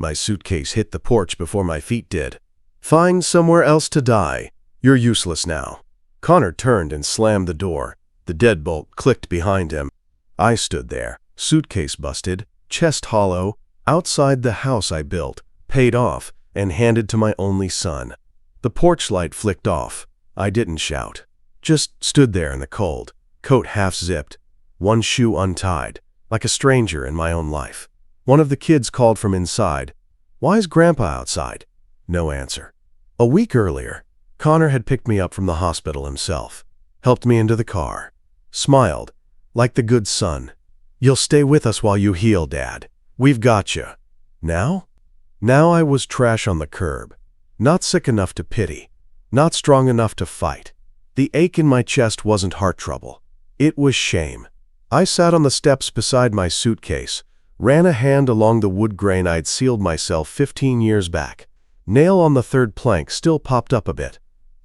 My suitcase hit the porch before my feet did. "Find somewhere else to die. You're useless now." Connor turned and slammed the door. The deadbolt clicked behind him. I stood there, suitcase busted, chest hollow, outside the house I built, paid off, and handed to my only son. The porch light flicked off. I didn't shout. Just stood there in the cold, coat half-zipped, one shoe untied, like a stranger in my own life. One of the kids called from inside. "Why is Grandpa outside?" No answer. A week earlier, Connor had picked me up from the hospital himself, helped me into the car, smiled, like the good son. "You'll stay with us while you heal, Dad. We've got you." Now? Now I was trash on the curb. Not sick enough to pity. Not strong enough to fight. The ache in my chest wasn't heart trouble. It was shame. I sat on the steps beside my suitcase, ran a hand along the wood grain I'd sealed myself 15 years back. Nail on the third plank still popped up a bit.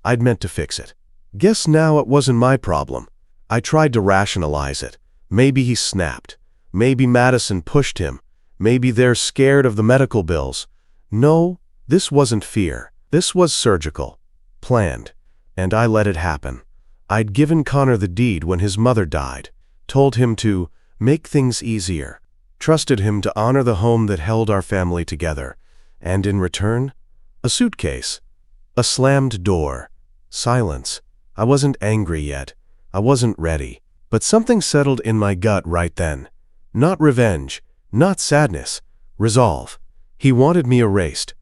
I'd meant to fix it. Guess now it wasn't my problem. I tried to rationalize it. Maybe he snapped. Maybe Madison pushed him. Maybe they're scared of the medical bills. No, this wasn't fear. This was surgical. Planned. And I let it happen. I'd given Connor the deed when his mother died. Told him to make things easier. Trusted him to honor the home that held our family together. And in return, a suitcase. A slammed door. Silence. I wasn't angry yet. I wasn't ready. But something settled in my gut right then. Not revenge. Not sadness. Resolve. He wanted me erased.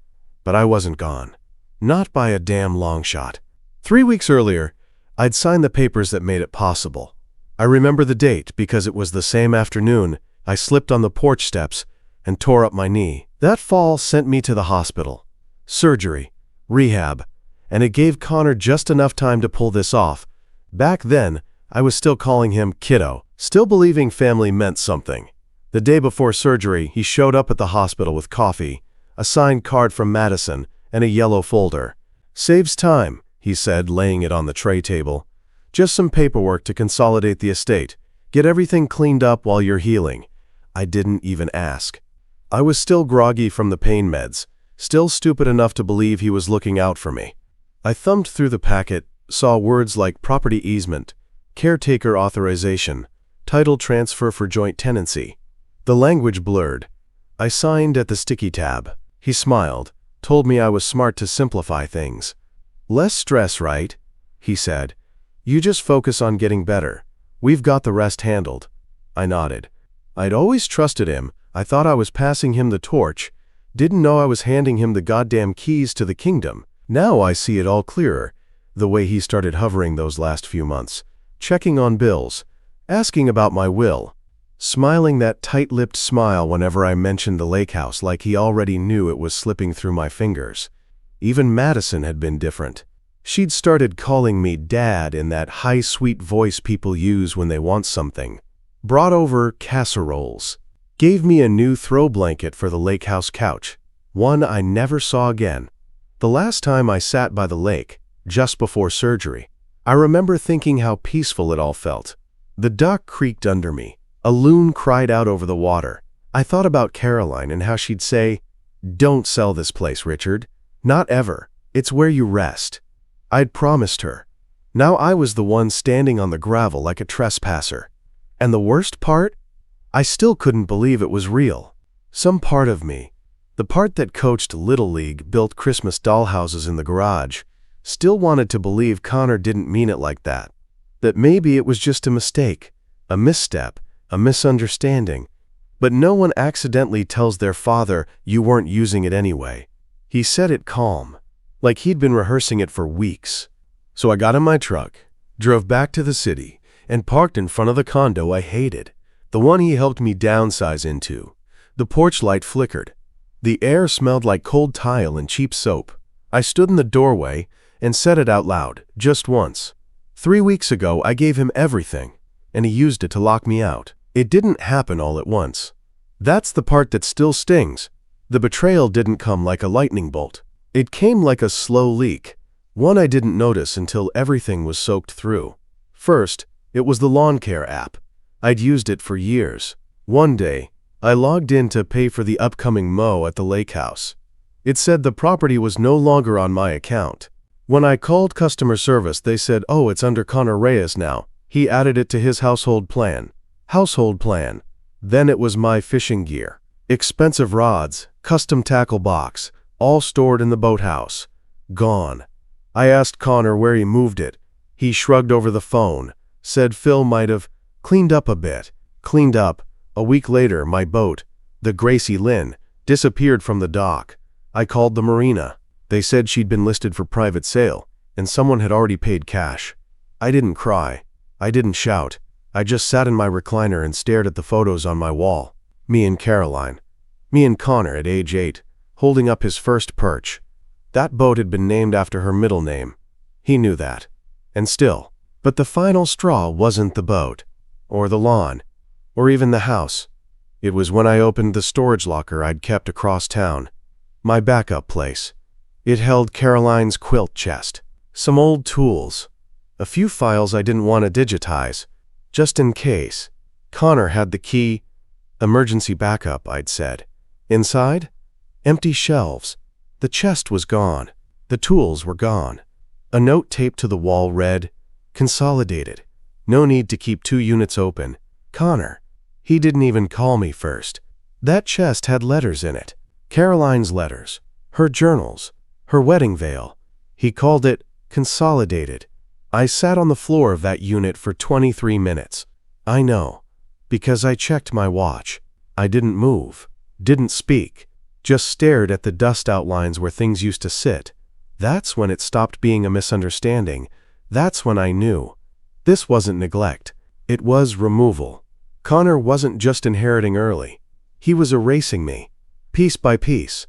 But I wasn't gone. Not by a damn long shot. 3 weeks earlier, I'd signed the papers that made it possible. I remember the date because it was the same afternoon I slipped on the porch steps and tore up my knee. That fall sent me to the hospital. Surgery. Rehab. And it gave Connor just enough time to pull this off. Back then, I was still calling him kiddo, still believing family meant something. The day before surgery, he showed up at the hospital with coffee, a signed card from Madison, and a yellow folder. "Saves time," he said, laying it on the tray table. "Just some paperwork to consolidate the estate. Get everything cleaned up while you're healing." I didn't even ask. I was still groggy from the pain meds, still stupid enough to believe he was looking out for me. I thumbed through the packet, saw words like property easement, caretaker authorization, title transfer for joint tenancy. The language blurred. I signed at the sticky tab. He smiled, told me I was smart to simplify things. "Less stress, right?" he said. "You just focus on getting better. We've got the rest handled." I nodded. I'd always trusted him. I thought I was passing him the torch. Didn't know I was handing him the goddamn keys to the kingdom. Now I see it all clearer. The way he started hovering those last few months. Checking on bills. Asking about my will. Smiling that tight-lipped smile whenever I mentioned the lake house, like he already knew it was slipping through my fingers. Even Madison had been different. She'd started calling me Dad in that high, sweet voice people use when they want something. Brought over casseroles. Gave me a new throw blanket for the lake house couch. One I never saw again. The last time I sat by the lake, just before surgery, I remember thinking how peaceful it all felt. The dock creaked under me. A loon cried out over the water. I thought about Caroline and how she'd say, "Don't sell this place, Richard. Not ever. It's where you rest." I'd promised her. Now I was the one standing on the gravel like a trespasser. And the worst part? I still couldn't believe it was real. Some part of me, the part that coached Little League, built Christmas dollhouses in the garage, still wanted to believe Connor didn't mean it like that. That maybe it was just a mistake, a misstep, a misunderstanding. But no one accidentally tells their father, "You weren't using it anyway." He said it calm, like he'd been rehearsing it for weeks. So I got in my truck, drove back to the city, and parked in front of the condo I hated, the one he helped me downsize into. The porch light flickered. The air smelled like cold tile and cheap soap. I stood in the doorway and said it out loud, just once. 3 weeks ago, I gave him everything, and he used it to lock me out. It didn't happen all at once. That's the part that still stings. The betrayal didn't come like a lightning bolt. It came like a slow leak, one I didn't notice until everything was soaked through. First, it was the lawn care app. I'd used it for years. One day, I logged in to pay for the upcoming mow at the lake house. It said the property was no longer on my account. When I called customer service, they said, "Oh, it's under Connor Reyes now. He added it to his household plan." Household plan. Then it was my fishing gear. Expensive rods, custom tackle box, all stored in the boathouse. Gone. I asked Connor where he moved it. He shrugged over the phone, said Phil might have cleaned up a bit. Cleaned up. A week later, my boat, the Gracie Lynn, disappeared from the dock. I called the marina. They said she'd been listed for private sale, and someone had already paid cash. I didn't cry. I didn't shout. I just sat in my recliner and stared at the photos on my wall. Me and Caroline. Me and Connor at age 8, holding up his first perch. That boat had been named after her middle name. He knew that. And still. But the final straw wasn't the boat, or the lawn, or even the house. It was when I opened the storage locker I'd kept across town. My backup place. It held Caroline's quilt chest, some old tools, a few files I didn't want to digitize, just in case. Connor had the key. Emergency backup, I'd said. Inside? Empty shelves. The chest was gone. The tools were gone. A note taped to the wall read, "Consolidated. No need to keep 2 units open. Connor." He didn't even call me first. That chest had letters in it. Caroline's letters. Her journals. Her wedding veil. He called it Consolidated. I sat on the floor of that unit for 23 minutes. I know. Because I checked my watch. I didn't move. Didn't speak. Just stared at the dust outlines where things used to sit. That's when it stopped being a misunderstanding. That's when I knew. This wasn't neglect. It was removal. Connor wasn't just inheriting early. He was erasing me, piece by piece,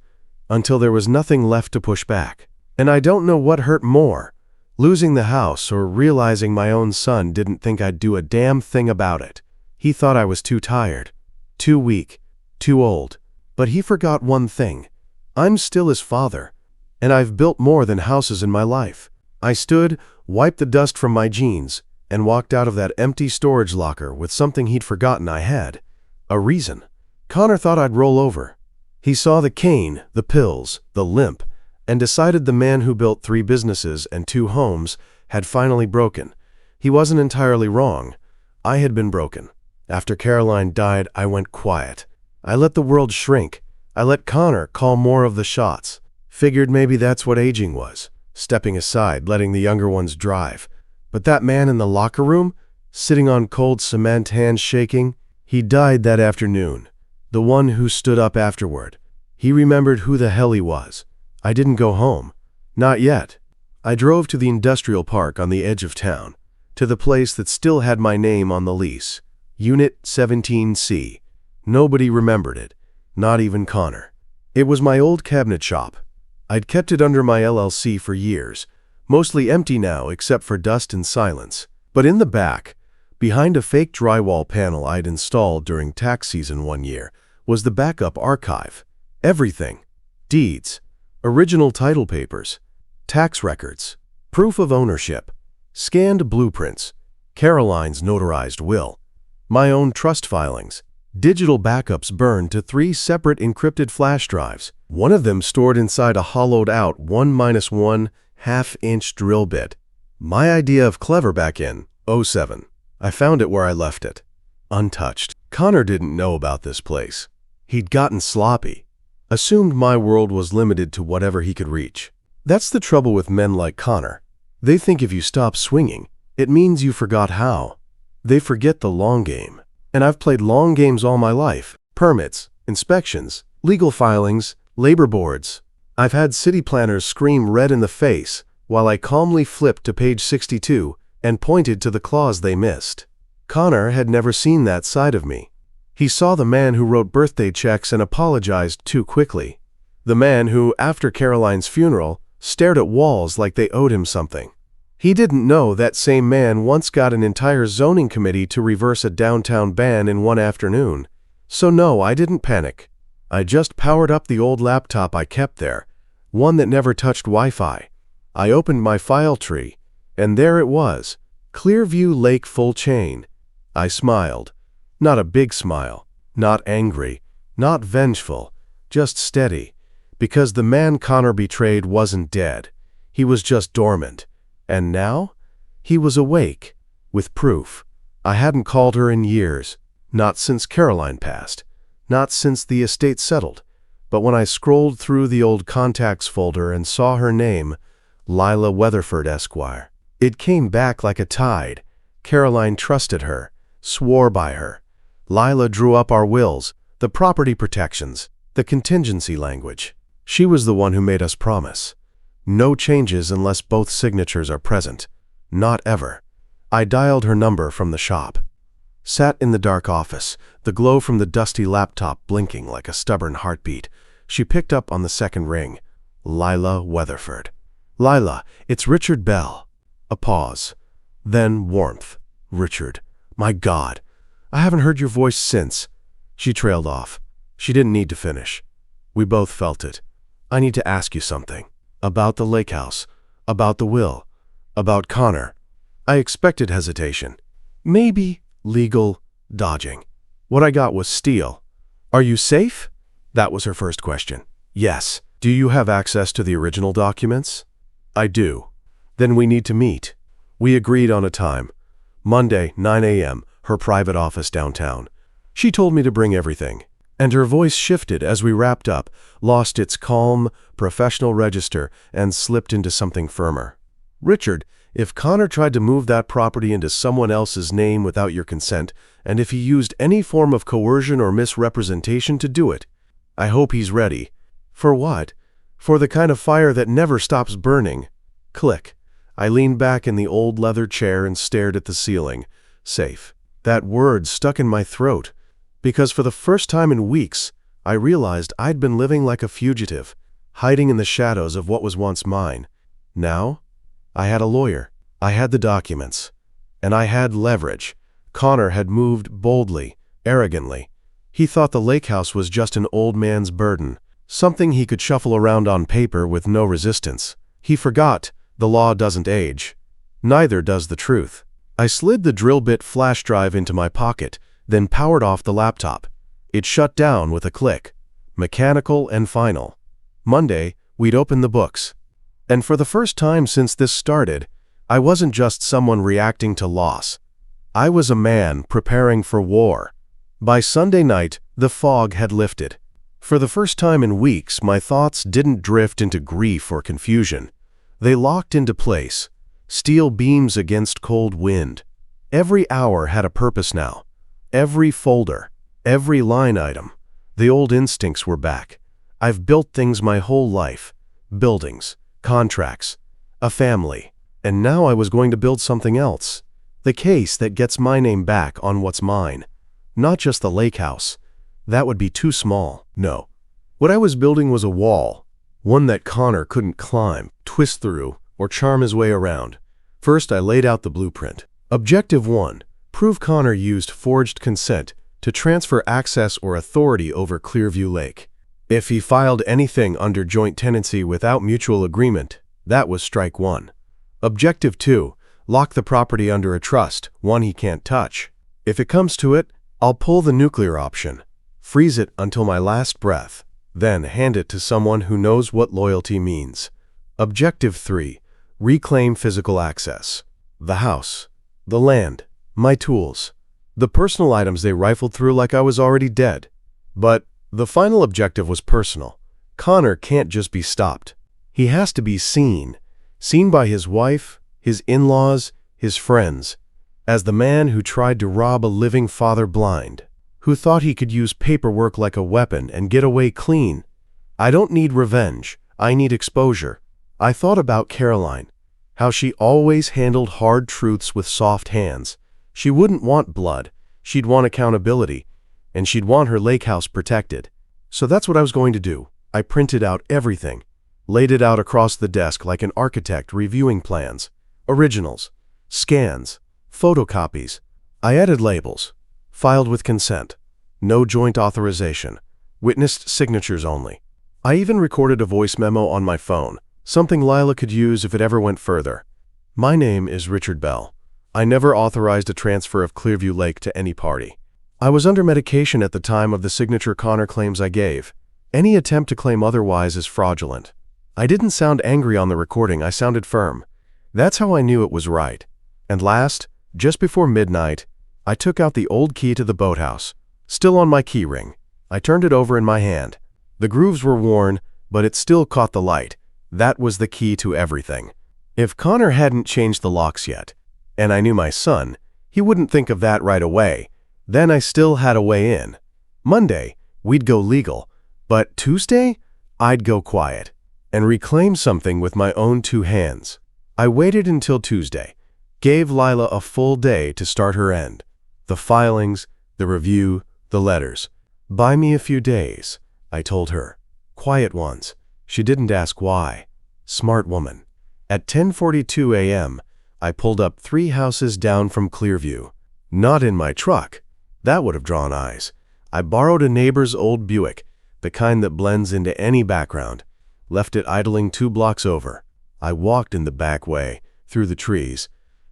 until there was nothing left to push back. And I don't know what hurt more, losing the house or realizing my own son didn't think I'd do a damn thing about it. He thought I was too tired, too weak, too old. But he forgot one thing. I'm still his father, and I've built more than houses in my life. I stood, wiped the dust from my jeans, and walked out of that empty storage locker with something he'd forgotten I had. A reason. Connor thought I'd roll over. He saw the cane, the pills, the limp, and decided the man who built 3 businesses and 2 homes had finally broken. He wasn't entirely wrong. I had been broken. After Caroline died, I went quiet. I let the world shrink. I let Connor call more of the shots. Figured maybe that's what aging was. Stepping aside, letting the younger ones drive. But that man in the locker room, sitting on cold cement, hands shaking, he died that afternoon. The one who stood up afterward. He remembered who the hell he was. I didn't go home. Not yet. I drove to the industrial park on the edge of town, to the place that still had my name on the lease. Unit 17C. Nobody remembered it, not even Connor. It was my old cabinet shop. I'd kept it under my LLC for years, mostly empty now except for dust and silence. But in the back, behind a fake drywall panel I'd installed during tax season one year, was the backup archive. Everything. Deeds, original title papers, tax records, proof of ownership, scanned blueprints, Caroline's notarized will, my own trust filings. Digital backups burned to 3 separate encrypted flash drives, one of them stored inside a hollowed-out 1-1 half-inch drill bit. My idea of clever back in '07. I found it where I left it, untouched. Connor didn't know about this place. He'd gotten sloppy, assumed my world was limited to whatever he could reach. That's the trouble with men like Connor. They think if you stop swinging, it means you forgot how. They forget the long game. And I've played long games all my life. Permits, inspections, legal filings, labor boards. I've had city planners scream red in the face while I calmly flipped to page 62 and pointed to the clause they missed. Connor had never seen that side of me. He saw the man who wrote birthday checks and apologized too quickly. The man who, after Caroline's funeral, stared at walls like they owed him something. He didn't know that same man once got an entire zoning committee to reverse a downtown ban in one afternoon. So no, I didn't panic. I just powered up the old laptop I kept there, one that never touched Wi-Fi. I opened my file tree, and there it was, Clearview Lake full chain. I smiled. Not a big smile, not angry, Not vengeful, just steady, because the man Connor betrayed wasn't dead. He was just dormant. And now? He was awake, with proof. I hadn't called her in years, not since Caroline passed, not since the estate settled. But when I scrolled through the old contacts folder and saw her name, Lila Weatherford, Esquire, it came back like a tide. Caroline trusted her, swore by her. Lila drew up our wills, the property protections, the contingency language. She was the one who made us promise. No changes unless both signatures are present. Not ever. I dialed her number from the shop. Sat in the dark office, the glow from the dusty laptop blinking like a stubborn heartbeat. She picked up on the second ring. Lila Weatherford. Lila, it's Richard Bell. A pause. Then warmth. Richard. My God. I haven't heard your voice since. She trailed off. She didn't need to finish. We both felt it. I need to ask you something. About the lake house. About the will. About Connor. I expected hesitation. Maybe legal dodging. What I got was steel. Are you safe? That was her first question. Yes. Do you have access to the original documents? I do. Then we need to meet. We agreed on a time. Monday, 9 a.m., her private office downtown. She told me to bring everything. And her voice shifted as we wrapped up, lost its calm, professional register, and slipped into something firmer. Richard, if Connor tried to move that property into someone else's name without your consent, and if he used any form of coercion or misrepresentation to do it, I hope he's ready. For what? For the kind of fire that never stops burning. Click. I leaned back in the old leather chair and stared at the ceiling. Safe. That word stuck in my throat, because for the first time in weeks, I realized I'd been living like a fugitive, hiding in the shadows of what was once mine. Now, I had a lawyer. I had the documents. And I had leverage. Connor had moved boldly, arrogantly. He thought the lake house was just an old man's burden, something he could shuffle around on paper with no resistance. He forgot the law doesn't age. Neither does the truth. I slid the drill bit flash drive into my pocket, then powered off the laptop. It shut down with a click. Mechanical and final. Monday, we'd open the books. And for the first time since this started, I wasn't just someone reacting to loss. I was a man preparing for war. By Sunday night, the fog had lifted. For the first time in weeks, my thoughts didn't drift into grief or confusion. They locked into place. Steel beams against cold wind. Every hour had a purpose now. Every folder, every line item. The old instincts were back. I've built things my whole life. Buildings, contracts, a family. And now I was going to build something else. The case that gets my name back on what's mine. Not just the lake house. That would be too small. No. What I was building was a wall. One that Connor couldn't climb, twist through, or charm his way around. First, I laid out the blueprint. Objective 1. Prove Connor used forged consent to transfer access or authority over Clearview Lake. If he filed anything under joint tenancy without mutual agreement, that was strike 1. Objective 2. Lock the property under a trust, one he can't touch. If it comes to it, I'll pull the nuclear option. Freeze it until my last breath. Then hand it to someone who knows what loyalty means. Objective 3. Reclaim physical access. The house. The land. My tools. The personal items they rifled through like I was already dead. But the final objective was personal. Connor can't just be stopped. He has to be seen. Seen by his wife, his in-laws, his friends. As the man who tried to rob a living father blind. Who thought he could use paperwork like a weapon and get away clean. I don't need revenge. I need exposure. I thought about Caroline. How she always handled hard truths with soft hands. She wouldn't want blood. She'd want accountability. And she'd want her lake house protected. So that's what I was going to do. I printed out everything. Laid it out across the desk like an architect reviewing plans. Originals. Scans. Photocopies. I added labels. Filed with consent. No joint authorization. Witnessed signatures only. I even recorded a voice memo on my phone, something Lila could use if it ever went further. My name is Richard Bell. I never authorized a transfer of Clearview Lake to any party. I was under medication at the time of the signature Connor claims I gave. Any attempt to claim otherwise is fraudulent. I didn't sound angry on the recording, I sounded firm. That's how I knew it was right. And last, just before midnight, I took out the old key to the boathouse, still on my key ring. I turned it over in my hand. The grooves were worn, but it still caught the light. That was the key to everything. If Connor hadn't changed the locks yet, and I knew my son, he wouldn't think of that right away. Then I still had a way in. Monday, we'd go legal, but Tuesday, I'd go quiet and reclaim something with my own two hands. I waited until Tuesday, gave Lila a full day to start her end. The filings, the review, the letters. Buy me a few days, I told her. Quiet ones. She didn't ask why. Smart woman. At 10:42 a.m., I pulled up 3 houses down from Clearview. Not in my truck. That would have drawn eyes. I borrowed a neighbor's old Buick, the kind that blends into any background. Left it idling 2 blocks over. I walked in the back way, through the trees.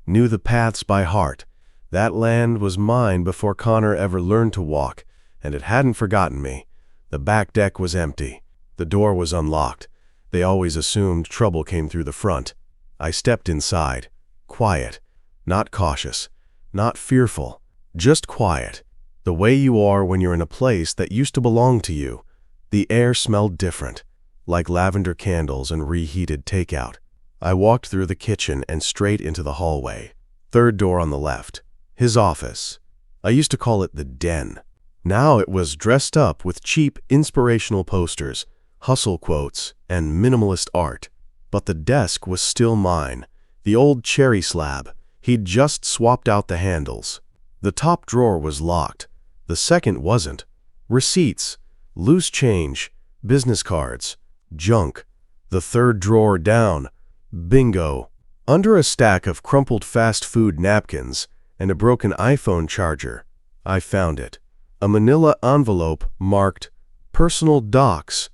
Knew the paths by heart. That land was mine before Connor ever learned to walk, and it hadn't forgotten me. The back deck was empty. The door was unlocked. They always assumed trouble came through the front. I stepped inside. Quiet. Not cautious. Not fearful. Just quiet. The way you are when you're in a place that used to belong to you. The air smelled different, like lavender candles and reheated takeout. I walked through the kitchen and straight into the hallway. 3rd door on the left. His office. I used to call it the den. Now it was dressed up with cheap, inspirational posters, hustle quotes, and minimalist art. But the desk was still mine. The old cherry slab. He'd just swapped out the handles. The top drawer was locked. The second wasn't. Receipts, loose change, business cards, junk. The 3rd drawer down. Bingo. Under a stack of crumpled fast food napkins and a broken iPhone charger, I found it. A manila envelope marked Personal Docs.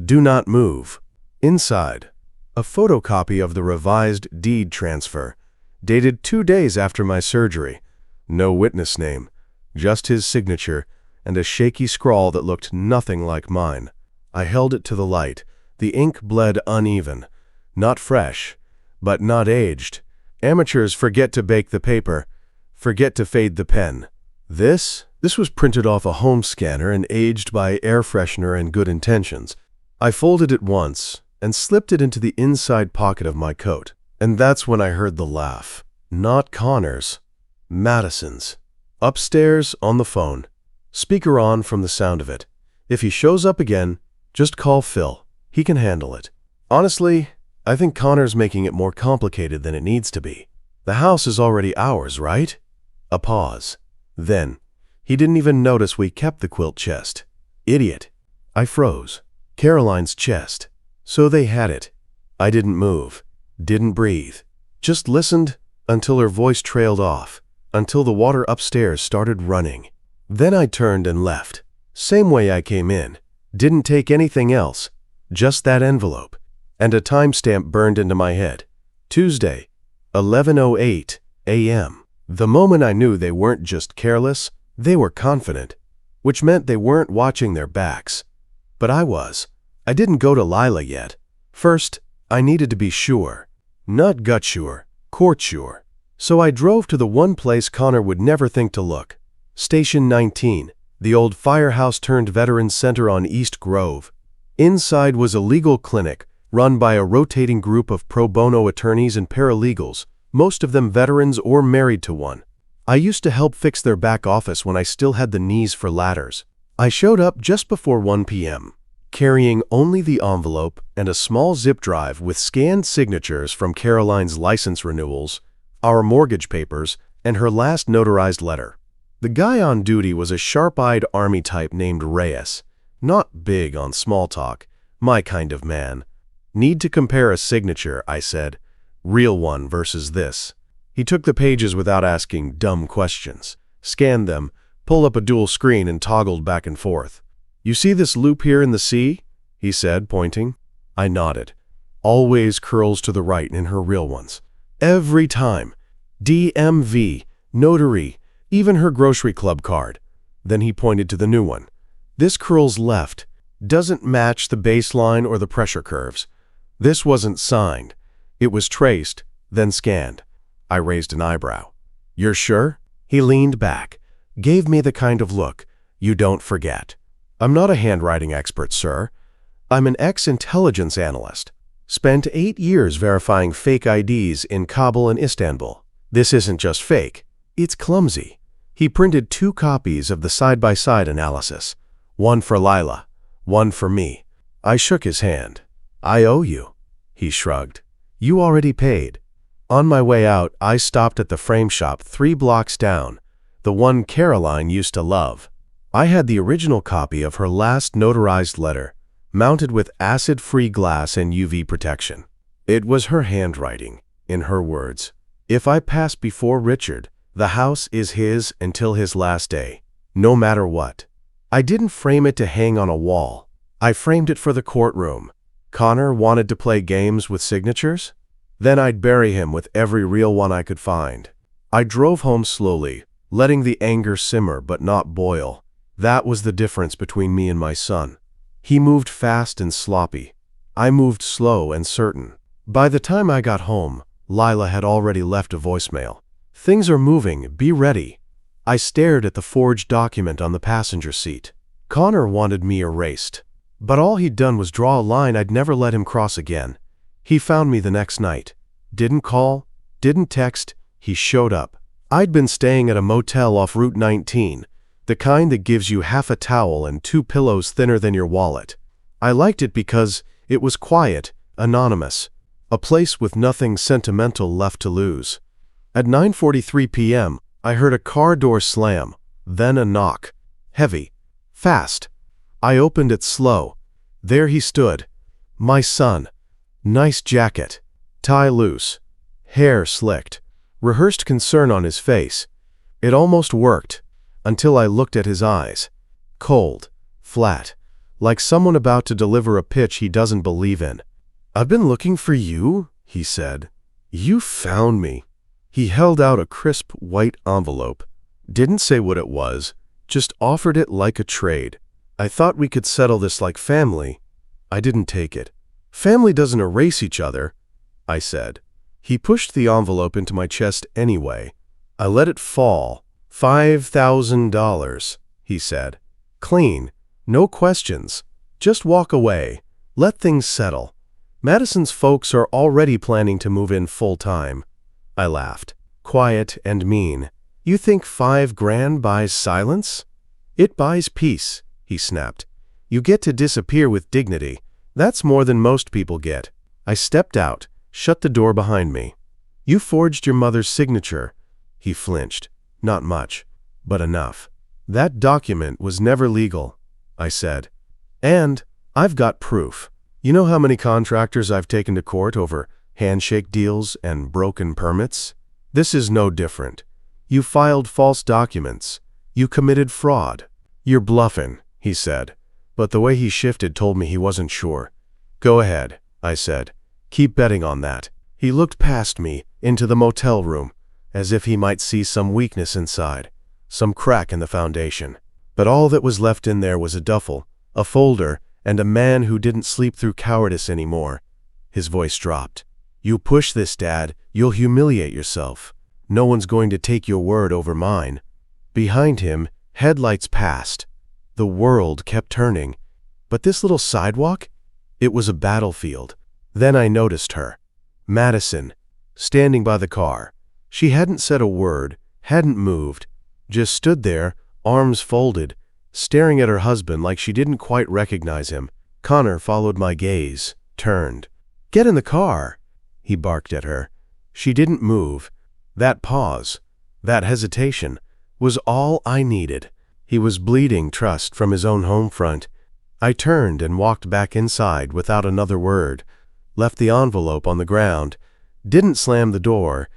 Do not move. Inside, a photocopy of the revised deed transfer, dated 2 days after my surgery. No witness name, just his signature and a shaky scrawl that looked nothing like mine. I held it to the light. The ink bled uneven. Not fresh, but not aged. Amateurs forget to bake the paper, forget to fade the pen. This was printed off a home scanner and aged by air freshener and good intentions. I folded it once and slipped it into the inside pocket of my coat. And that's when I heard the laugh. Not Connor's. Madison's. Upstairs on the phone. Speaker on from the sound of it. If he shows up again, just call Phil. He can handle it. Honestly, I think Connor's making it more complicated than it needs to be. The house is already ours, right? A pause. Then, he didn't even notice we kept the quilt chest. Idiot. I froze. Caroline's chest. So they had it. I didn't move. Didn't breathe. Just listened until her voice trailed off, until the water upstairs started running. Then I turned and left. Same way I came in. Didn't take anything else. Just that envelope. And a timestamp burned into my head. Tuesday, 11:08 a.m. The moment I knew they weren't just careless, they were confident, which meant they weren't watching their backs. But I was. I didn't go to Lila yet. First, I needed to be sure. Not gut sure, court sure. So I drove to the one place Connor would never think to look. Station 19, the old firehouse-turned-veterans center on East Grove. Inside was a legal clinic run by a rotating group of pro bono attorneys and paralegals, most of them veterans or married to one. I used to help fix their back office when I still had the knees for ladders. I showed up just before 1 p.m., carrying only the envelope and a small zip drive with scanned signatures from Caroline's license renewals, our mortgage papers, and her last notarized letter. The guy on duty was a sharp-eyed army type named Reyes, not big on small talk, my kind of man. Need to compare a signature, I said. Real one versus this. He took the pages without asking dumb questions, scanned them, pulled up a dual screen and toggled back and forth. You see this loop here in the C? He said, pointing. I nodded. Always curls to the right in her real ones. Every time. DMV, notary, even her grocery club card. Then he pointed to the new one. This curls left. Doesn't match the baseline or the pressure curves. This wasn't signed. It was traced, then scanned. I raised an eyebrow. You're sure? He leaned back, gave me the kind of look you don't forget. I'm not a handwriting expert, sir. I'm an ex-intelligence analyst. Spent 8 years verifying fake IDs in Kabul and Istanbul. This isn't just fake. It's clumsy. He printed 2 copies of the side-by-side analysis. One for Lila, one for me. I shook his hand. I owe you. He shrugged. You already paid. On my way out, I stopped at the frame shop 3 blocks down, the one Caroline used to love. I had the original copy of her last notarized letter, mounted with acid-free glass and UV protection. It was her handwriting, in her words. If I pass before Richard, the house is his until his last day, no matter what. I didn't frame it to hang on a wall. I framed it for the courtroom. Connor wanted to play games with signatures? Then I'd bury him with every real one I could find. I drove home slowly, letting the anger simmer but not boil. That was the difference between me and my son. He moved fast and sloppy. I moved slow and certain. By the time I got home, Lila had already left a voicemail. Things are moving, be ready. I stared at the forged document on the passenger seat. Connor wanted me erased. But all he'd done was draw a line I'd never let him cross again. He found me the next night. Didn't call, didn't text, he showed up. I'd been staying at a motel off Route 19, the kind that gives you half a towel and 2 pillows thinner than your wallet. I liked it because it was quiet, anonymous, a place with nothing sentimental left to lose. At 9:43 p.m., I heard a car door slam, then a knock. Heavy, fast. I opened it slow. There he stood. My son. Nice jacket. Tie loose. Hair slicked. Rehearsed concern on his face. It almost worked, until I looked at his eyes. Cold. Flat. Like someone about to deliver a pitch he doesn't believe in. I've been looking for you, he said. You found me. He held out a crisp white envelope. Didn't say what it was, just offered it like a trade. I thought we could settle this like family. I didn't take it. Family doesn't erase each other, I said. He pushed the envelope into my chest anyway. I let it fall. $5,000, he said. Clean. No questions. Just walk away. Let things settle. Madison's folks are already planning to move in full-time. I laughed. Quiet and mean. You think $5,000 buys silence? It buys peace, he snapped. You get to disappear with dignity. That's more than most people get. I stepped out, shut the door behind me. You forged your mother's signature. He flinched. Not much, but enough. That document was never legal, I said. And I've got proof. You know how many contractors I've taken to court over handshake deals and broken permits? This is no different. You filed false documents. You committed fraud. You're bluffing, he said, but the way he shifted told me he wasn't sure. Go ahead, I said. Keep betting on that. He looked past me, into the motel room, as if he might see some weakness inside, some crack in the foundation. But all that was left in there was a duffel, a folder, and a man who didn't sleep through cowardice anymore. His voice dropped. You push this, Dad, you'll humiliate yourself. No one's going to take your word over mine. Behind him, headlights passed. The world kept turning. But this little sidewalk? It was a battlefield. Then I noticed her. Madison, standing by the car. She hadn't said a word, hadn't moved, just stood there, arms folded, staring at her husband like she didn't quite recognize him. Connor followed my gaze, turned. Get in the car, he barked at her. She didn't move. That pause, that hesitation, was all I needed. He was bleeding trust from his own home front. I turned and walked back inside without another word, left the envelope on the ground, didn't slam the door,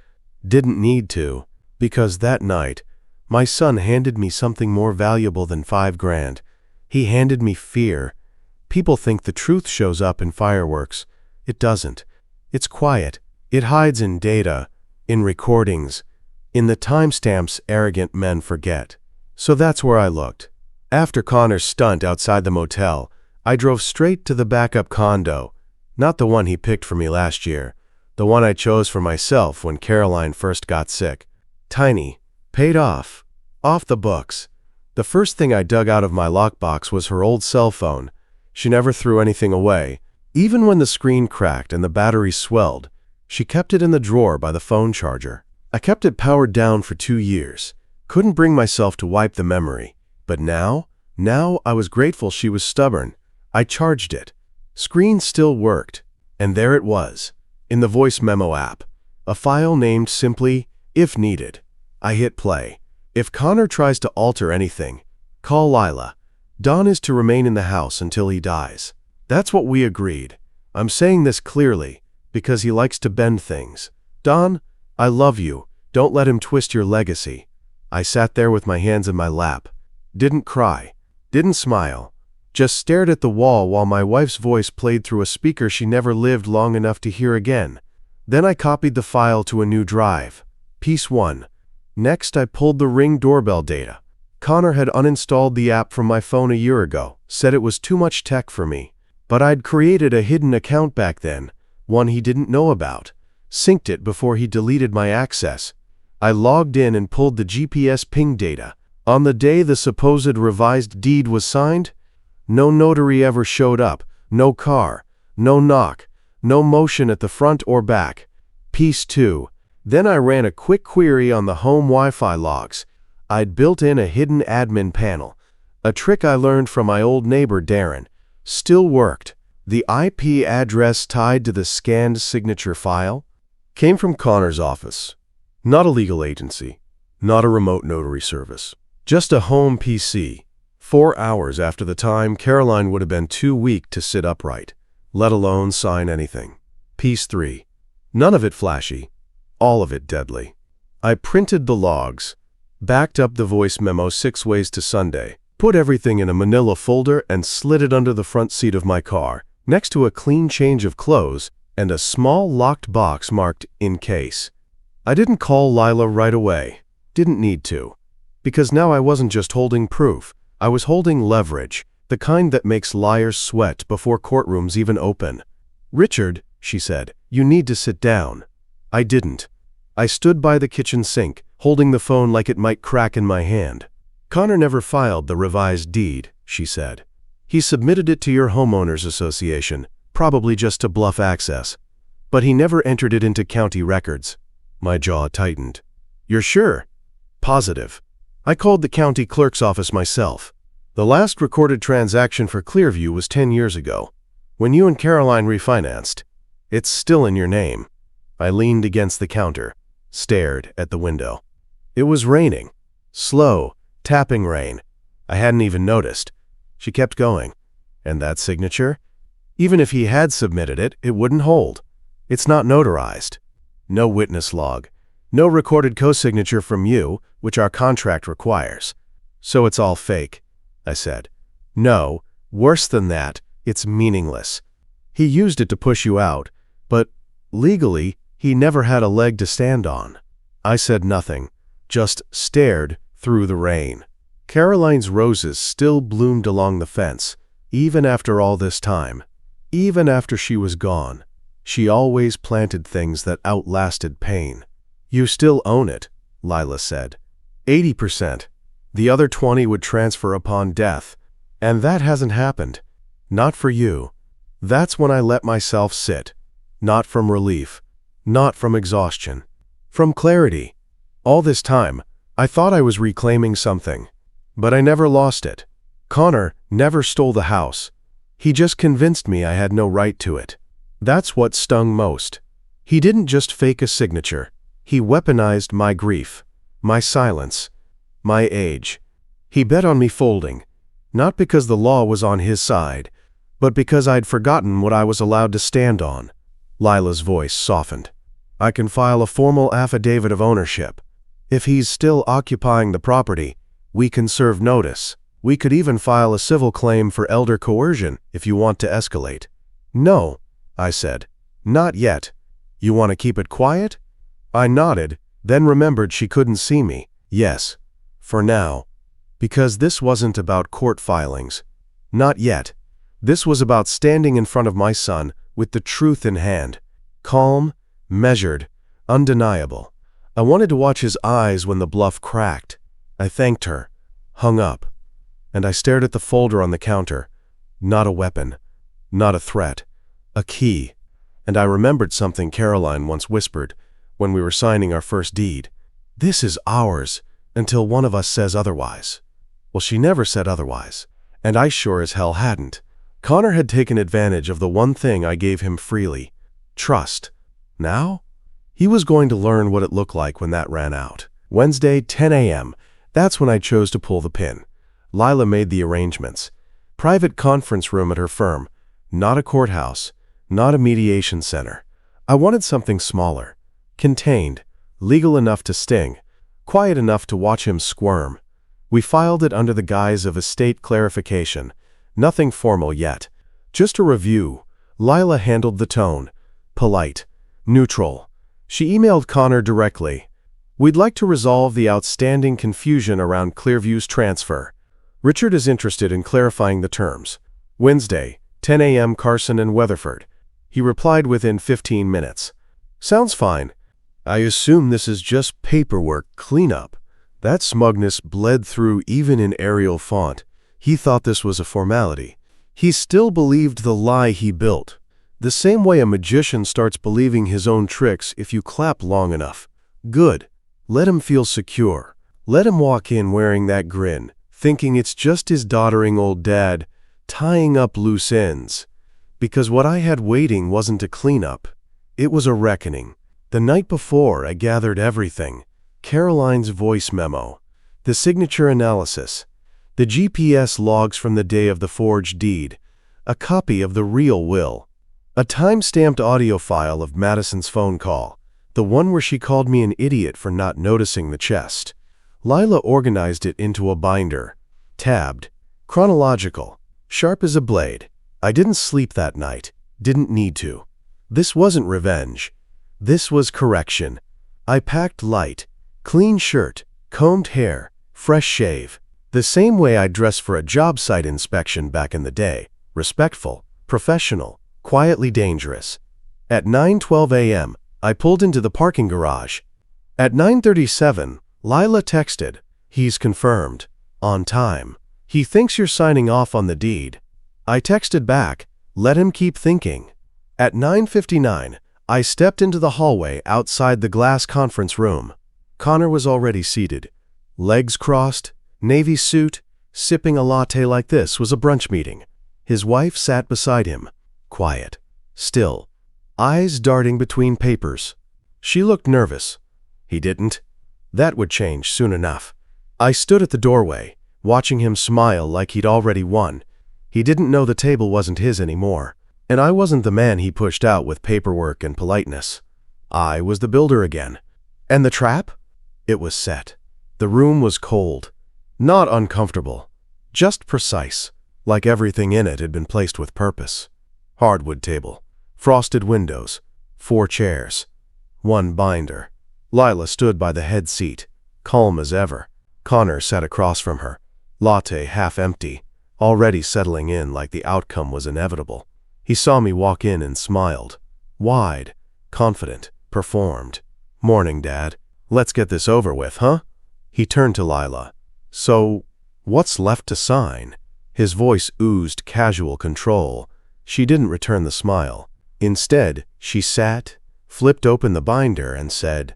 didn't need to, because that night, my son handed me something more valuable than $5,000. He handed me fear. People think the truth shows up in fireworks. It doesn't. It's quiet. It hides in data, in recordings, in the timestamps arrogant men forget. So that's where I looked. After Connor's stunt outside the motel, I drove straight to the backup condo, not the one he picked for me last year, the one I chose for myself when Caroline first got sick. Tiny, paid off the books. The first thing I dug out of my lockbox was her old cell phone. She never threw anything away. Even when the screen cracked and the battery swelled, she kept it in the drawer by the phone charger. I kept it powered down for 2 years. Couldn't bring myself to wipe the memory. But now I was grateful she was stubborn. I charged it. Screen still worked. And there it was, in the voice memo app. A file named simply, "If needed." I hit play. If Connor tries to alter anything, call Lila. Don is to remain in the house until he dies. That's what we agreed. I'm saying this clearly, because he likes to bend things. Don, I love you. Don't let him twist your legacy. I sat there with my hands in my lap. Didn't cry. Didn't smile. Just stared at the wall while my wife's voice played through a speaker she never lived long enough to hear again. Then I copied the file to a new drive. Piece 1. Next, I pulled the Ring doorbell data. Connor had uninstalled the app from my phone a year ago, said it was too much tech for me. But I'd created a hidden account back then, one he didn't know about. Synced it before he deleted my access. I logged in and pulled the GPS ping data. On the day the supposed revised deed was signed, no notary ever showed up, no car, no knock, no motion at the front or back. Piece 2. Then I ran a quick query on the home Wi-Fi logs. I'd built in a hidden admin panel, a trick I learned from my old neighbor Darren. Still worked. The IP address tied to the scanned signature file came from Connor's office. Not a legal agency, not a remote notary service. Just a home PC. 4 hours after the time Caroline would have been too weak to sit upright, let alone sign anything. Piece 3. None of it flashy, all of it deadly. I printed the logs, backed up the voice memo 6 ways to Sunday, put everything in a manila folder and slid it under the front seat of my car, next to a clean change of clothes and a small locked box marked "in case." I didn't call Lila right away. Didn't need to. Because now I wasn't just holding proof. I was holding leverage, the kind that makes liars sweat before courtrooms even open. "Richard," she said, "you need to sit down." I didn't. I stood by the kitchen sink, holding the phone like it might crack in my hand. "Connor never filed the revised deed," she said. "He submitted it to your homeowners association, probably just to bluff access. But he never entered it into county records." My jaw tightened. "You're sure?" "Positive. I called the county clerk's office myself. The last recorded transaction for Clearview was 10 years ago, when you and Caroline refinanced. It's still in your name." I leaned against the counter, stared at the window. It was raining. Slow, tapping rain. I hadn't even noticed. She kept going. "And that signature? Even if he had submitted it, it wouldn't hold. It's not notarized. No witness log. No recorded co-signature from you, which our contract requires. So it's all fake," I said. "No, worse than that, it's meaningless. He used it to push you out, but legally, he never had a leg to stand on." I said nothing, just stared through the rain. Caroline's roses still bloomed along the fence, even after all this time. Even after she was gone. She always planted things that outlasted pain. "You still own it," Lila said. 80%. The other 20 would transfer upon death. And that hasn't happened. Not for you. That's when I let myself sit. Not from relief. Not from exhaustion. From clarity. All this time, I thought I was reclaiming something. But I never lost it. Connor never stole the house. He just convinced me I had no right to it. That's what stung most. He didn't just fake a signature. He weaponized my grief, my silence, my age. He bet on me folding, not because the law was on his side, but because I'd forgotten what I was allowed to stand on. Lila's voice softened. "I can file a formal affidavit of ownership. If he's still occupying the property, we can serve notice. We could even file a civil claim for elder coercion if you want to escalate." "No," I said. "Not yet. You want to keep it quiet?" I nodded, then remembered she couldn't see me. "Yes. For now." Because this wasn't about court filings. Not yet. This was about standing in front of my son with the truth in hand. Calm, measured, undeniable. I wanted to watch his eyes when the bluff cracked. I thanked her, hung up, and I stared at the folder on the counter. Not a weapon, not a threat, a key. And I remembered something Caroline once whispered when we were signing our first deed. This is ours until one of us says otherwise. Well, she never said otherwise, and I sure as hell hadn't. Connor had taken advantage of the one thing I gave him freely, trust. Now, he was going to learn what it looked like when that ran out. Wednesday, 10 a.m. That's when I chose to pull the pin. Lila made the arrangements. Private conference room at her firm. Not a courthouse. Not a mediation center. I wanted something smaller. Contained. Legal enough to sting. Quiet enough to watch him squirm. We filed it under the guise of estate clarification. Nothing formal yet. Just a review. Lila handled the tone. Polite. Neutral. She emailed Connor directly. We'd like to resolve the outstanding confusion around Clearview's transfer. Richard is interested in clarifying the terms. Wednesday, 10 a.m. Carson and Weatherford. He replied within 15 minutes. Sounds fine. I assume this is just paperwork cleanup. That smugness bled through even in Arial font. He thought this was a formality. He still believed the lie he built. The same way a magician starts believing his own tricks if you clap long enough. Good. Let him feel secure. Let him walk in wearing that grin, thinking it's just his doddering old dad tying up loose ends. Because what I had waiting wasn't a cleanup. It was a reckoning. The night before, I gathered everything. Caroline's voice memo, the signature analysis, the GPS logs from the day of the forged deed, a copy of the real will, a time-stamped audio file of Madison's phone call, the one where she called me an idiot for not noticing the chest. Lila organized it into a binder, tabbed, chronological, sharp as a blade. I didn't sleep that night, didn't need to. This wasn't revenge. This was correction. I packed light, clean shirt, combed hair, fresh shave. The same way I dressed for a job site inspection back in the day. Respectful, professional, quietly dangerous. At 9:12 a.m., I pulled into the parking garage. At 9:37, Lila texted, "He's confirmed. On time. He thinks you're signing off on the deed." I texted back, "Let him keep thinking." At 9:59, I stepped into the hallway outside the glass conference room. Connor was already seated. Legs crossed, navy suit, sipping a latte like this was a brunch meeting. His wife sat beside him, quiet, still, eyes darting between papers. She looked nervous. He didn't. That would change soon enough. I stood at the doorway, watching him smile like he'd already won. He didn't know the table wasn't his anymore, and I wasn't the man he pushed out with paperwork and politeness. I was the builder again. And the trap? It was set. The room was cold. Not uncomfortable. Just precise, like everything in it had been placed with purpose. Hardwood table. Frosted windows. 4 chairs. 1 binder. Lila stood by the head seat, calm as ever. Connor sat across from her, latte half empty, already settling in like the outcome was inevitable. He saw me walk in and smiled. Wide, confident, performed. "Morning, Dad. Let's get this over with, huh?" He turned to Lila. "So, what's left to sign?" His voice oozed casual control. She didn't return the smile. Instead, she sat, flipped open the binder, and said,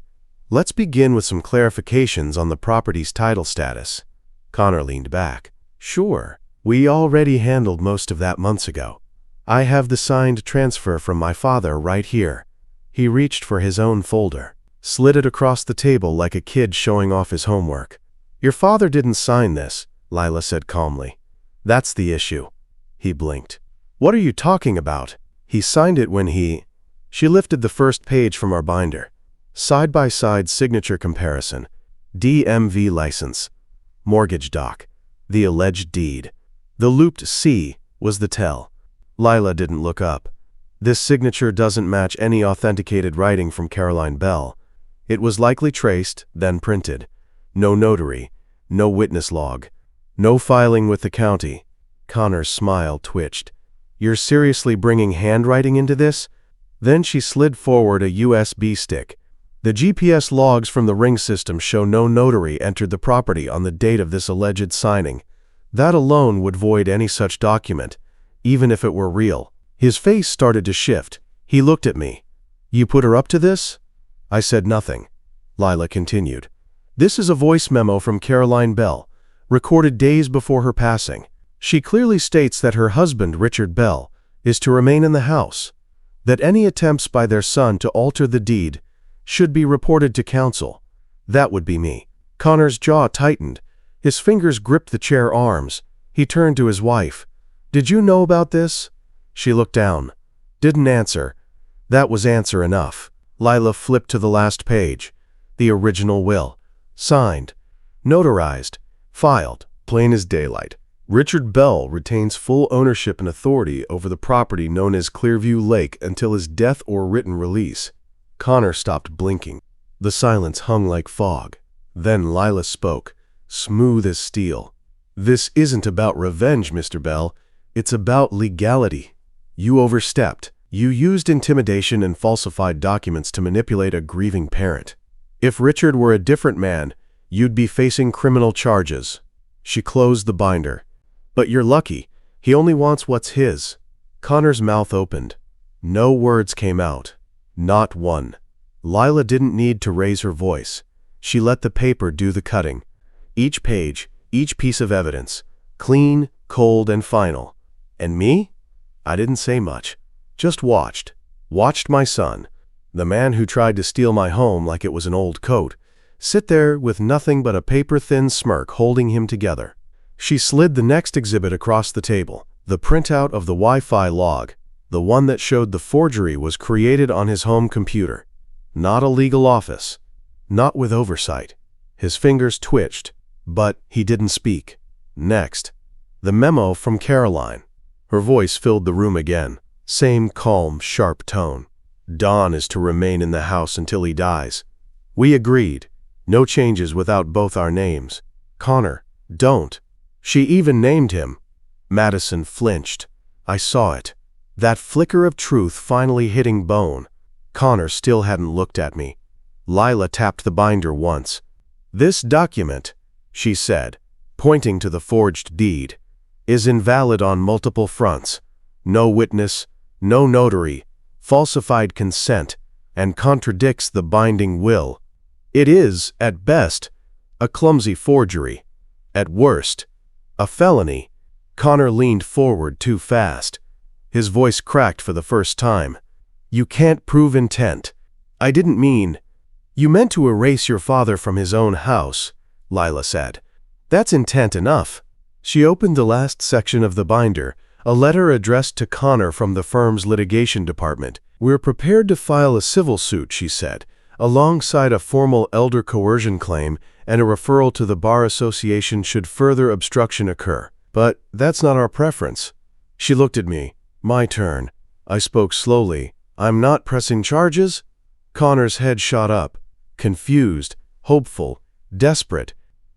"Let's begin with some clarifications on the property's title status." Connor leaned back. "Sure. We already handled most of that months ago. I have the signed transfer from my father right here." He reached for his own folder, slid it across the table like a kid showing off his homework. "Your father didn't sign this," Lila said calmly. "That's the issue." He blinked. "What are you talking about?" "He signed it when he—" She lifted the first page from our binder. Side-by-side signature comparison. DMV license. Mortgage doc. The alleged deed. The looped C was the tell. Lila didn't look up. "This signature doesn't match any authenticated writing from Caroline Bell. It was likely traced, then printed. No notary. No witness log. No filing with the county. Connor's smile twitched. You're seriously bringing handwriting into this? Then she slid forward a USB stick. The GPS logs from the ring system show no notary entered the property on the date of this alleged signing. That alone would void any such document, even if it were real. His face started to shift. He looked at me. You put her up to this? I said nothing. Lila continued. This is a voice memo from Caroline Bell, recorded days before her passing. She clearly states that her husband, Richard Bell, is to remain in the house, that any attempts by their son to alter the deed should be reported to council. That would be me. Connor's jaw tightened. His fingers gripped the chair arms. He turned to his wife. Did you know about this? She looked down. Didn't answer. That was answer enough. Lila flipped to the last page. The original will. Signed. Notarized. Filed. Plain as daylight. Richard Bell retains full ownership and authority over the property known as Clearview Lake until his death or written release. Connor stopped blinking. The silence hung like fog. Then Lila spoke, smooth as steel. This isn't about revenge, Mr. Bell. It's about legality. You overstepped. You used intimidation and falsified documents to manipulate a grieving parent. If Richard were a different man, you'd be facing criminal charges. She closed the binder. But you're lucky. He only wants what's his. Connor's mouth opened. No words came out. Not one. Lila didn't need to raise her voice. She let the paper do the cutting. Each page, each piece of evidence, clean, cold, and final. And me? I didn't say much. Just watched. Watched my son, the man who tried to steal my home like it was an old coat, sit there with nothing but a paper-thin smirk holding him together. She slid the next exhibit across the table, the printout of the Wi-Fi log, the one that showed the forgery was created on his home computer. Not a legal office. Not with oversight. His fingers twitched, but he didn't speak. Next, the memo from Caroline. Her voice filled the room again. Same calm, sharp tone. Don is to remain in the house until he dies. We agreed. No changes without both our names. Connor, don't. She even named him. Madison flinched. I saw it. That flicker of truth finally hitting bone. Connor still hadn't looked at me. Lila tapped the binder once. This document, she said, pointing to the forged deed, is invalid on multiple fronts. No witness, no notary, falsified consent, and contradicts the binding will. It is, at best, a clumsy forgery. At worst, a felony. Connor leaned forward too fast. His voice cracked for the first time. You can't prove intent. I didn't mean. You meant to erase your father from his own house, Lila said. That's intent enough. She opened the last section of the binder, a letter addressed to Connor from the firm's litigation department. We're prepared to file a civil suit, she said, alongside a formal elder coercion claim and a referral to the Bar Association should further obstruction occur. But that's not our preference. She looked at me. My turn. I spoke slowly. I'm not pressing charges? Connor's head shot up. Confused, hopeful, desperate.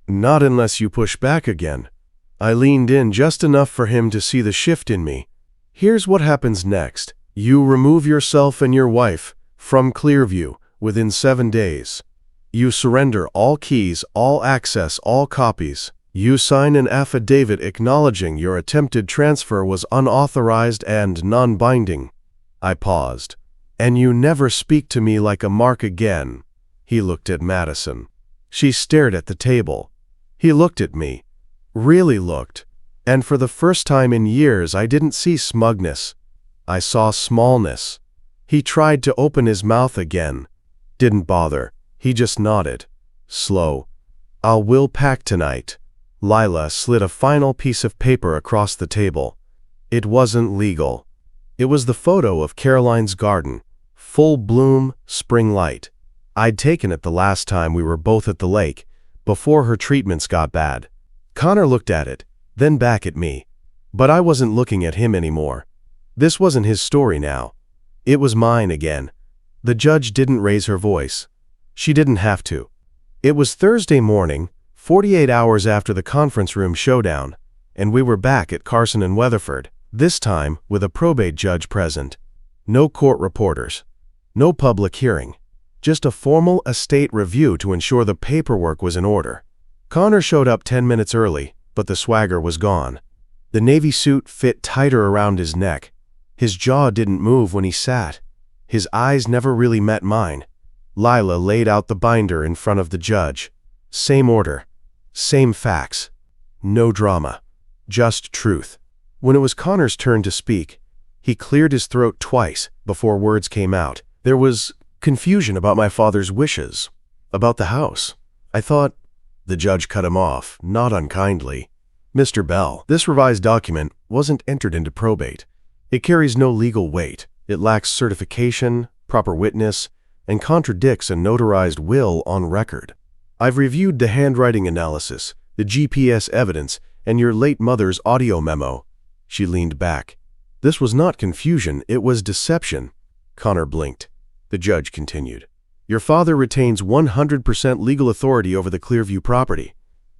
Not unless you push back again. I leaned in just enough for him to see the shift in me. Here's what happens next. You remove yourself and your wife from Clearview within 7 days. You surrender all keys, all access, all copies. You sign an affidavit acknowledging your attempted transfer was unauthorized and non-binding. I paused. And you never speak to me like a mark again. He looked at Madison. She stared at the table. He looked at me. Really looked. And for the first time in years I didn't see smugness. I saw smallness. He tried to open his mouth again. Didn't bother. He just nodded. Slow. Will pack tonight. Lila slid a final piece of paper across the table. It wasn't legal. It was the photo of Caroline's garden. Full bloom, spring light. I'd taken it the last time we were both at the lake, before her treatments got bad. Connor looked at it, then back at me. But I wasn't looking at him anymore. This wasn't his story now. It was mine again. The judge didn't raise her voice. She didn't have to. It was Thursday morning, 48 hours after the conference room showdown, and we were back at Carson and Weatherford, this time with a probate judge present. No court reporters. No public hearing. Just a formal estate review to ensure the paperwork was in order. Connor showed up 10 minutes early, but the swagger was gone. The navy suit fit tighter around his neck. His jaw didn't move when he sat. His eyes never really met mine. Lila laid out the binder in front of the judge. Same order. Same facts. No drama. Just truth. When it was Connor's turn to speak, he cleared his throat twice before words came out. There was confusion about my father's wishes, about the house. I thought... The judge cut him off, not unkindly. Mr. Bell, this revised document wasn't entered into probate. It carries no legal weight. It lacks certification, proper witness, and contradicts a notarized will on record. I've reviewed the handwriting analysis, the GPS evidence, and your late mother's audio memo. She leaned back. This was not confusion, it was deception. Connor blinked. The judge continued. Your father retains 100% legal authority over the Clearview property.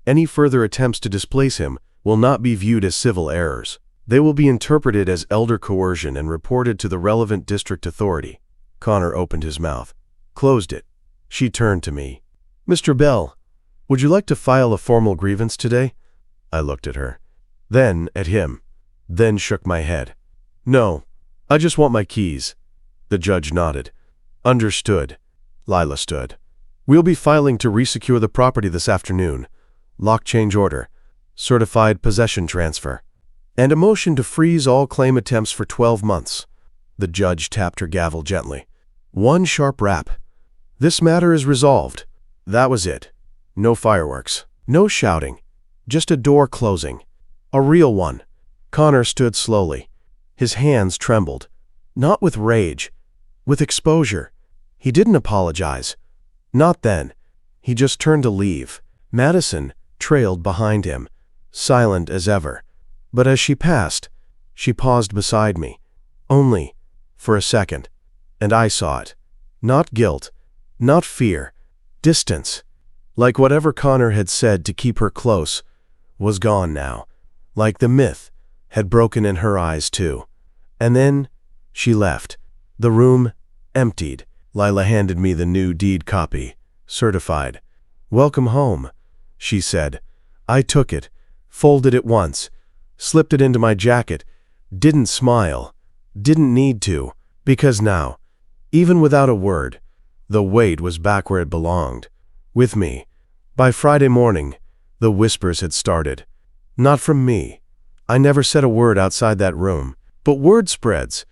Any further attempts to displace him will not be viewed as civil errors. They will be interpreted as elder coercion and reported to the relevant district authority. Connor opened his mouth, closed it. She turned to me. Mr. Bell, would you like to file a formal grievance today? I looked at her, then at him, then shook my head. No, I just want my keys. The judge nodded. Understood. Lila stood. We'll be filing to resecure the property this afternoon. Lock change order, certified possession transfer, and a motion to freeze all claim attempts for 12 months. The judge tapped her gavel gently. One sharp rap. This matter is resolved. That was it. No fireworks. No shouting. Just a door closing. A real one. Connor stood slowly. His hands trembled. Not with rage. With exposure. He didn't apologize. Not then. He just turned to leave. Madison trailed behind him, silent as ever. But as she passed, she paused beside me. Only for a second. And I saw it. Not guilt. Not fear. Distance. Like whatever Connor had said to keep her close was gone now. Like the myth had broken in her eyes too. And then she left. The room emptied. Lila handed me the new deed copy, certified. Welcome home, she said. I took it, folded it once, slipped it into my jacket, didn't smile, didn't need to, because now, even without a word, the weight was back where it belonged, with me. By Friday morning, the whispers had started. Not from me. I never said a word outside that room, but word spreads,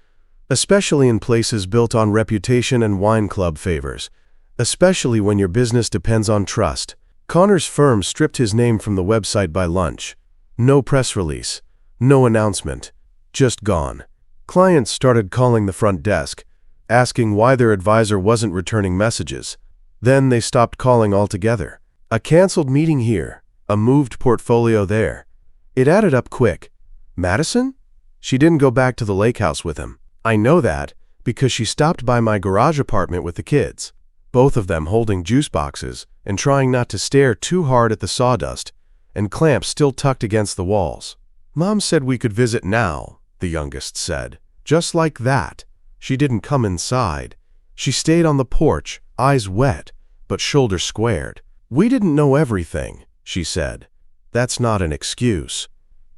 especially in places built on reputation and wine club favors, especially when your business depends on trust. Connor's firm stripped his name from the website by lunch. No press release, no announcement, just gone. Clients started calling the front desk, asking why their advisor wasn't returning messages. Then they stopped calling altogether. A canceled meeting here, a moved portfolio there. It added up quick. Madison? She didn't go back to the lake house with him. I know that because she stopped by my garage apartment with the kids, both of them holding juice boxes and trying not to stare too hard at the sawdust and clamps still tucked against the walls. Mom said we could visit now, the youngest said. Just like that. She didn't come inside. She stayed on the porch, eyes wet, but shoulders squared. We didn't know everything, she said. That's not an excuse.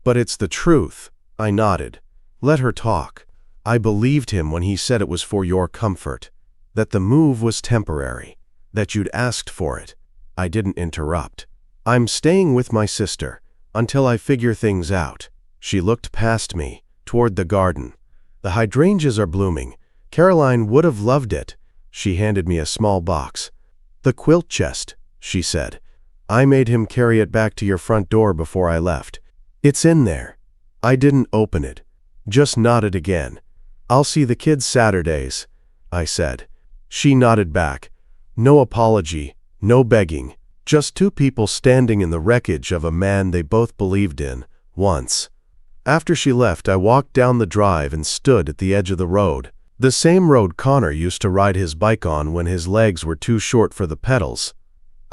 But it's the truth. I nodded. Let her talk. I believed him when he said it was for your comfort, that the move was temporary, that you'd asked for it. I didn't interrupt. I'm staying with my sister until I figure things out. She looked past me, toward the garden. The hydrangeas are blooming. Caroline would have loved it. She handed me a small box. The quilt chest, she said. I made him carry it back to your front door before I left. It's in there. I didn't open it, just nodded again. I'll see the kids Saturdays, I said. She nodded back. No apology, no begging, just two people standing in the wreckage of a man they both believed in, once. After she left, I walked down the drive and stood at the edge of the road, the same road Connor used to ride his bike on when his legs were too short for the pedals.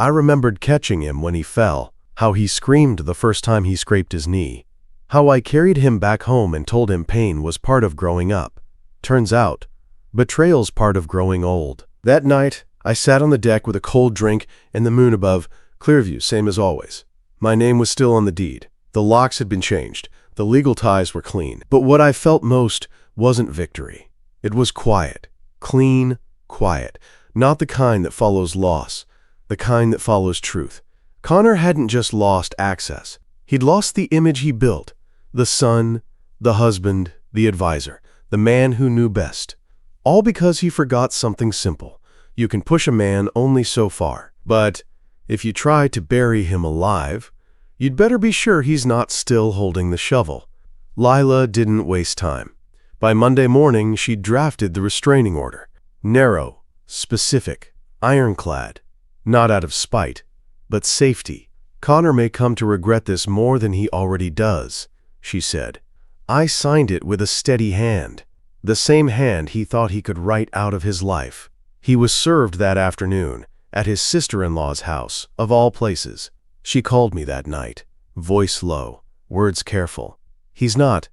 I remembered catching him when he fell, how he screamed the first time he scraped his knee, how I carried him back home and told him pain was part of growing up. Turns out, betrayal's part of growing old. That night, I sat on the deck with a cold drink and the moon above, clear view, same as always. My name was still on the deed. The locks had been changed. The legal ties were clean. But what I felt most wasn't victory. It was quiet. Clean, quiet. Not the kind that follows loss. The kind that follows truth. Connor hadn't just lost access. He'd lost the image he built. The son, the husband, the advisor, the man who knew best. All because he forgot something simple. You can push a man only so far. But if you try to bury him alive, you'd better be sure he's not still holding the shovel. Lila didn't waste time. By Monday morning, she'd drafted the restraining order. Narrow, specific, ironclad. Not out of spite, but safety. Connor may come to regret this more than he already does, she said. I signed it with a steady hand. The same hand he thought he could write out of his life. He was served that afternoon, at his sister-in-law's house, of all places. She called me that night, voice low, words careful. He's not,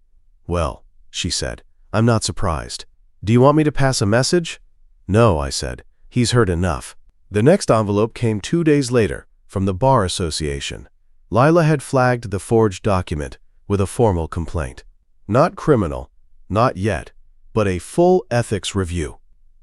well, she said, I'm not surprised. Do you want me to pass a message? No, I said. He's heard enough. The next envelope came 2 days later, from the Bar Association. Lila had flagged the forged document with a formal complaint. Not criminal, not yet, but a full ethics review.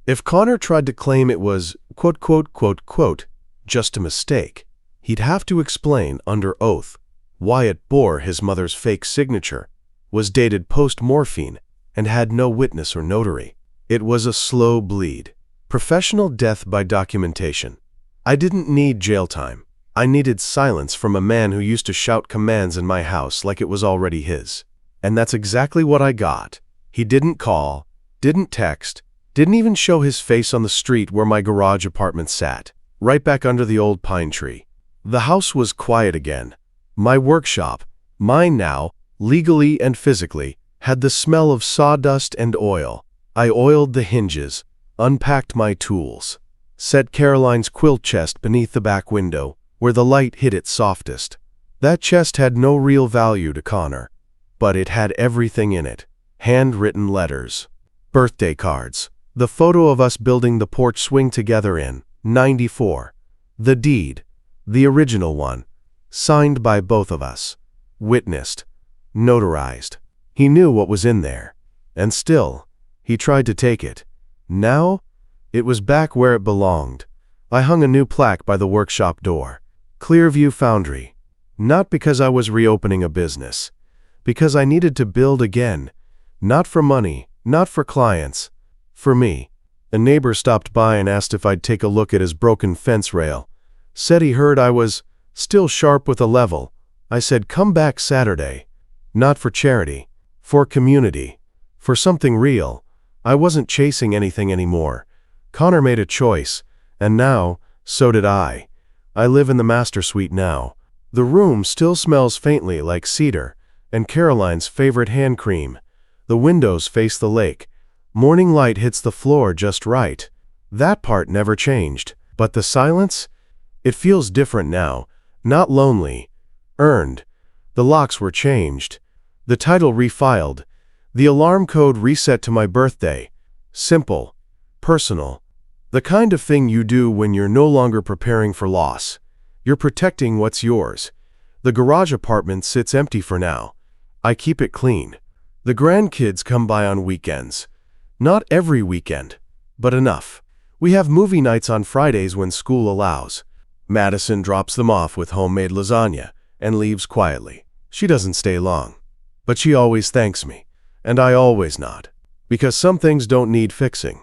If Connor tried to claim it was, quote, quote, quote, quote, just a mistake, he'd have to explain under oath why it bore his mother's fake signature, was dated post-morphine, and had no witness or notary. It was a slow bleed. Professional death by documentation. I didn't need jail time. I needed silence from a man who used to shout commands in my house like it was already his. And that's exactly what I got. He didn't call, didn't text, didn't even show his face on the street where my garage apartment sat, right back under the old pine tree. The house was quiet again. My workshop, mine now, legally and physically, had the smell of sawdust and oil. I oiled the hinges, unpacked my tools, set Caroline's quilt chest beneath the back window, where the light hit it softest. That chest had no real value to Connor, but it had everything in it. Handwritten letters, birthday cards, the photo of us building the porch swing together in '94, the deed, the original one, signed by both of us, witnessed, notarized. He knew what was in there, and still, he tried to take it. Now, it was back where it belonged. I hung a new plaque by the workshop door. Clearview Foundry. Not because I was reopening a business. Because I needed to build again. Not for money, not for clients. For me. A neighbor stopped by and asked if I'd take a look at his broken fence rail. Said he heard I was still sharp with a level. I said, come back Saturday. Not for charity. For community. For something real. I wasn't chasing anything anymore. Connor made a choice, and now, so did I. I live in the master suite now. The room still smells faintly like cedar, and Caroline's favorite hand cream. The windows face the lake. Morning light hits the floor just right. That part never changed. But the silence? It feels different now. Not lonely. Earned. The locks were changed. The title refiled. The alarm code reset to my birthday. Simple. Personal. The kind of thing you do when you're no longer preparing for loss. You're protecting what's yours. The garage apartment sits empty for now. I keep it clean. The grandkids come by on weekends. Not every weekend, but enough. We have movie nights on Fridays when school allows. Madison drops them off with homemade lasagna and leaves quietly. She doesn't stay long. But she always thanks me. And I always nod. Because some things don't need fixing.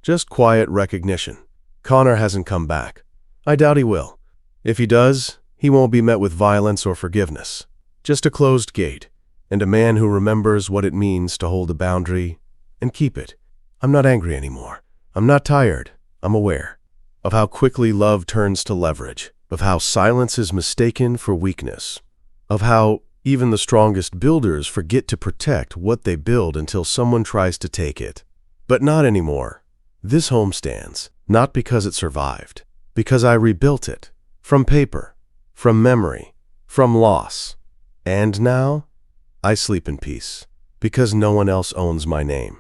Just quiet recognition. Connor hasn't come back. I doubt he will. If he does, he won't be met with violence or forgiveness. Just a closed gate, and a man who remembers what it means to hold a boundary and keep it. I'm not angry anymore. I'm not tired. I'm aware of how quickly love turns to leverage, of how silence is mistaken for weakness, of how even the strongest builders forget to protect what they build until someone tries to take it. But not anymore. This home stands, not because it survived, because I rebuilt it. From paper, from memory, from loss. And now, I sleep in peace, because no one else owns my name.